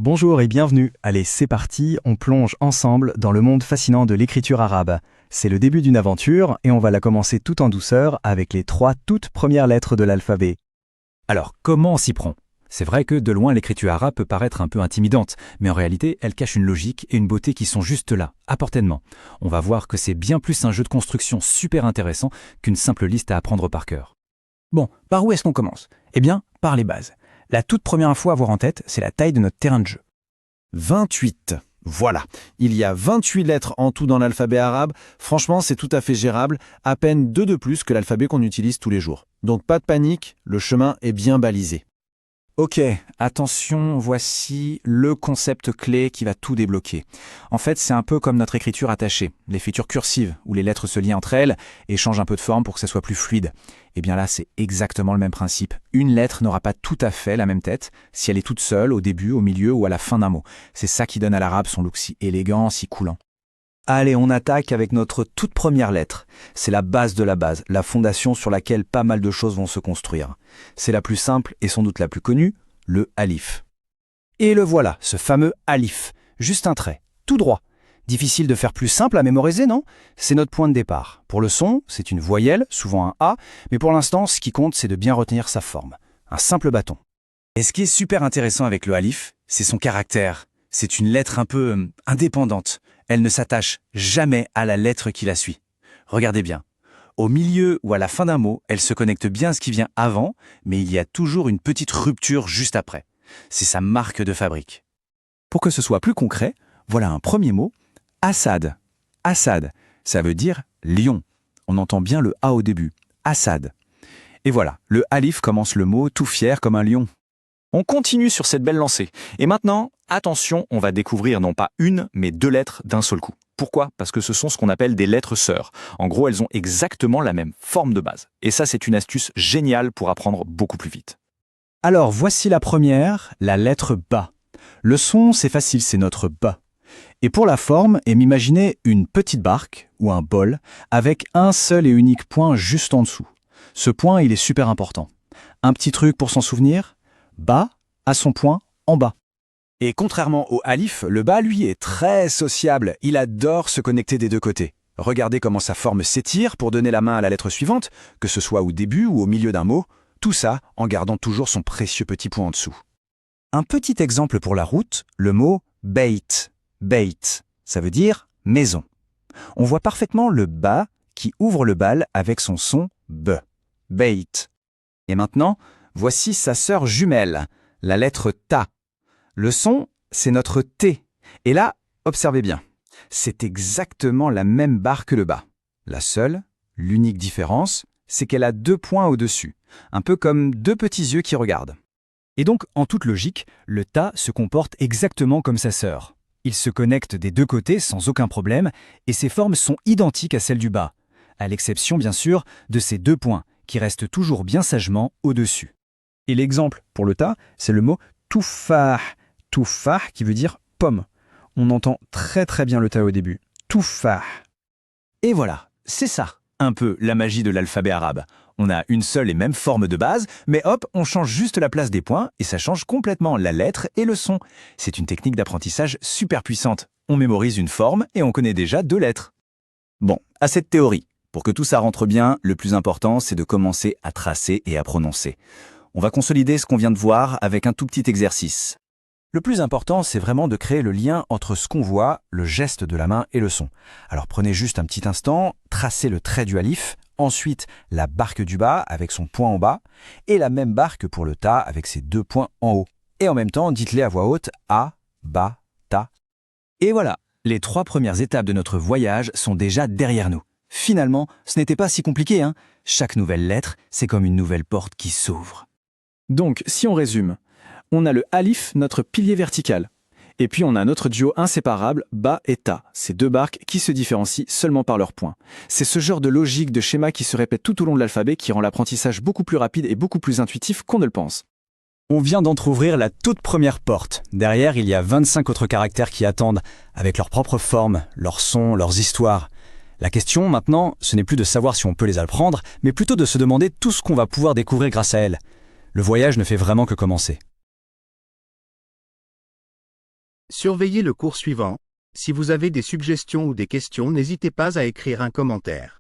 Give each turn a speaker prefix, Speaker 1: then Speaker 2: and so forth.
Speaker 1: Bonjour et bienvenue. Allez, c'est parti, on plonge ensemble dans le monde fascinant de l'écriture arabe. C'est le début d'une aventure et on va la commencer tout en douceur avec les 3 toutes premières lettres de l'alphabet.
Speaker 2: Alors, comment on s'y prend? C'est vrai que de loin l'écriture arabe peut paraître un peu intimidante, mais en réalité elle cache une logique et une beauté qui sont juste là, à portée de main. On va voir que c'est bien plus un jeu de construction super intéressant qu'une simple liste à apprendre par cœur.
Speaker 3: Bon, par où est-ce qu'on commence? Eh bien, par les bases. La toute première info à avoir en tête, c'est la taille de notre terrain de jeu.
Speaker 4: 28. Voilà, il y a 28 lettres en tout dans l'alphabet arabe. Franchement, c'est tout à fait gérable, à peine 2 de plus que l'alphabet qu'on utilise tous les jours. Donc pas de panique, le chemin est bien balisé.
Speaker 2: Ok, attention, voici le concept clé qui va tout débloquer. En fait, c'est un peu comme notre écriture attachée, l'écriture cursive, où les lettres se lient entre elles et changent un peu de forme pour que ça soit plus fluide. Et bien là, c'est exactement le même principe. Une lettre n'aura pas tout à fait la même tête si elle est toute seule, au début, au milieu ou à la fin d'un mot. C'est ça qui donne à l'arabe son look si élégant, si coulant.
Speaker 1: Allez, on attaque avec notre toute première lettre. C'est la base de la base, la fondation sur laquelle pas mal de choses vont se construire. C'est la plus simple et sans doute la plus connue, le alif. Et le voilà, ce fameux alif. Juste un trait, tout droit. Difficile de faire plus simple à mémoriser, non? C'est notre point de départ. Pour le son, c'est une voyelle, souvent un A, mais pour l'instant, ce qui compte, c'est de bien retenir sa forme. Un simple bâton.
Speaker 2: Et ce qui est super intéressant avec le alif, c'est son caractère. C'est une lettre un peu indépendante. Elle ne s'attache jamais à la lettre qui la suit. Regardez bien. Au milieu ou à la fin d'un mot, elle se connecte bien à ce qui vient avant, mais il y a toujours une petite rupture juste après. C'est sa marque de fabrique.
Speaker 3: Pour que ce soit plus concret, voilà un premier mot, Assad. Assad, ça veut dire lion. On entend bien le A au début. Assad. Et voilà, le alif commence le mot tout fier comme un lion.
Speaker 5: On continue sur cette belle lancée. Et maintenant, attention, on va découvrir non pas une, mais 2 lettres d'un seul coup. Pourquoi? Parce que ce sont ce qu'on appelle des lettres sœurs. En gros, elles ont exactement la même forme de base. Et ça, c'est une astuce géniale pour apprendre beaucoup plus vite.
Speaker 1: Alors, voici la première, la lettre ba. Le son, c'est facile, c'est notre ba. Et pour la forme, m'imaginer une petite barque ou un bol avec un seul et unique point juste en dessous. Ce point, il est super important. Un petit truc pour s'en souvenir, ba a son point en bas.
Speaker 3: Et contrairement au alif, le ba, lui, est très sociable. Il adore se connecter des deux côtés. Regardez comment sa forme s'étire pour donner la main à la lettre suivante, que ce soit au début ou au milieu d'un mot, tout ça en gardant toujours son précieux petit point en dessous.
Speaker 1: Un petit exemple pour la route, le mot beit. Beit, ça veut dire maison. On voit parfaitement le ba qui ouvre le bal avec son son b. Beit. Et maintenant, voici sa sœur jumelle, la lettre ta. Le son, c'est notre T. Et là, observez bien. C'est exactement la même barre que le bas. La seule, l'unique différence, c'est qu'elle a 2 points au-dessus. Un peu comme 2 petits yeux qui regardent.
Speaker 2: Et donc, en toute logique, le ta se comporte exactement comme sa sœur. Il se connecte des 2 côtés sans aucun problème et ses formes sont identiques à celles du bas, à l'exception bien sûr de ces 2 points qui restent toujours bien sagement au-dessus.
Speaker 3: Et l'exemple pour le ta, c'est le mot touffah. Touffah qui veut dire pomme. On entend très très bien le ta au début. Touffah.
Speaker 5: Et voilà, c'est ça, un peu la magie de l'alphabet arabe. On a une seule et même forme de base, mais hop, on change juste la place des points et ça change complètement la lettre et le son. C'est une technique d'apprentissage super puissante. On mémorise une forme et on connaît déjà 2 lettres.
Speaker 2: Bon, à cette théorie, pour que tout ça rentre bien, le plus important, c'est de commencer à tracer et à prononcer. On va consolider ce qu'on vient de voir avec un tout petit exercice.
Speaker 1: Le plus important, c'est vraiment de créer le lien entre ce qu'on voit, le geste de la main et le son. Alors prenez juste un petit instant, tracez le trait du alif, ensuite la barque du bas avec son point en bas, et la même barque pour le ta avec ses 2 points en haut. Et en même temps, dites-les à voix haute, a, ba, ta. Et voilà, les 3 premières étapes de notre voyage sont déjà derrière nous. Finalement, ce n'était pas si compliqué, hein. Chaque nouvelle lettre, c'est comme une nouvelle porte qui s'ouvre.
Speaker 3: Donc, si on résume, on a le alif, notre pilier vertical. Et puis on a notre duo inséparable, ba et ta, ces 2 barques qui se différencient seulement par leurs points. C'est ce genre de logique, de schéma qui se répète tout au long de l'alphabet qui rend l'apprentissage beaucoup plus rapide et beaucoup plus intuitif qu'on ne le pense.
Speaker 1: On vient d'entrouvrir la toute première porte. Derrière, il y a 25 autres caractères qui attendent, avec leurs propres formes, leurs sons, leurs histoires. La question, maintenant, ce n'est plus de savoir si on peut les apprendre, mais plutôt de se demander tout ce qu'on va pouvoir découvrir grâce à elles. Le voyage ne fait vraiment que commencer.
Speaker 6: Surveillez le cours suivant. Si vous avez des suggestions ou des questions, n'hésitez pas à écrire un commentaire.